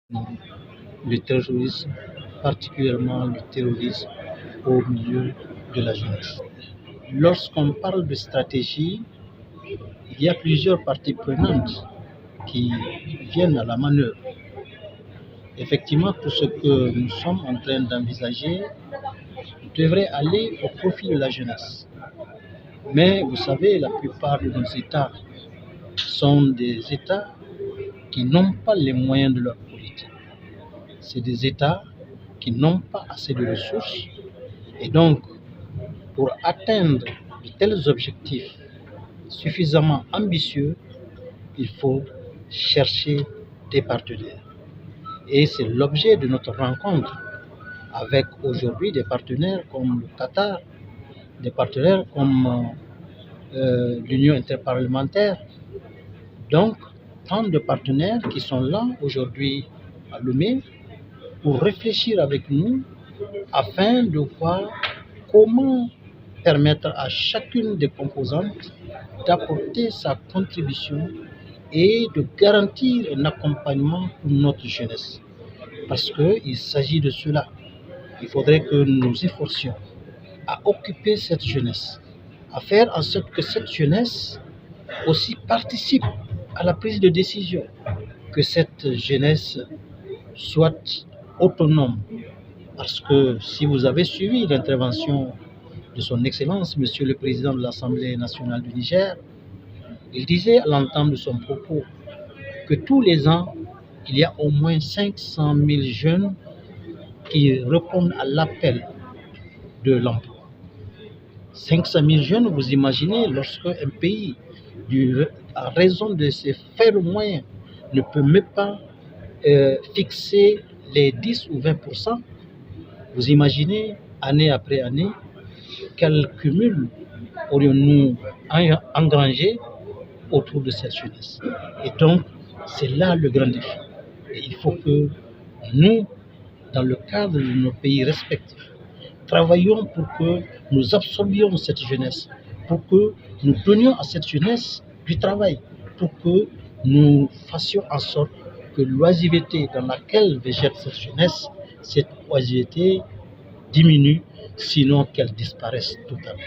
le terrorisme, particulièrement le terrorisme au milieu de la jeunesse. Lorsqu'on parle de stratégie, il y a plusieurs parties prenantes qui viennent à la manœuvre. Effectivement, tout ce que nous sommes en train d'envisager devrait aller au profit de la jeunesse. Mais vous savez, la plupart de nos États sont des États qui n'ont pas les moyens de leur politique. C'est des États qui n'ont pas assez de ressources. Et donc, pour atteindre de tels objectifs suffisamment ambitieux, il faut chercher des partenaires. Et c'est l'objet de notre rencontre avec aujourd'hui des partenaires comme le Qatar, des partenaires comme l'Union interparlementaire. Donc, tant de partenaires qui sont là aujourd'hui à Lomé pour réfléchir avec nous afin de voir comment permettre à chacune des composantes d'apporter sa contribution et de garantir un accompagnement pour notre jeunesse. Parce qu'il s'agit de cela. Il faudrait que nous nous efforcions à occuper cette jeunesse, à faire en sorte que cette jeunesse aussi participe à la prise de décision, que cette jeunesse soit autonome. Parce que si vous avez suivi l'intervention de son Excellence, Monsieur le Président de l'Assemblée nationale du Niger, il disait à l'entame de son propos que tous les ans, il y a au moins 500 000 jeunes qui répondent à l'appel de l'emploi. 500 000 jeunes, vous imaginez, lorsque un pays, à raison de ses faibles moyens, ne peut même pas fixer les 10 ou 20%, vous imaginez, année après année, quel cumul aurions-nous engrangé autour de cette jeunesse. Et donc, c'est là le grand défi. Et il faut que nous, dans le cadre de nos pays respectifs, travaillons pour que nous absorbions cette jeunesse, pour que nous donnions à cette jeunesse du travail, pour que nous fassions en sorte que l'oisiveté dans laquelle végète cette jeunesse, cette oisiveté diminue, sinon qu'elle disparaisse totalement.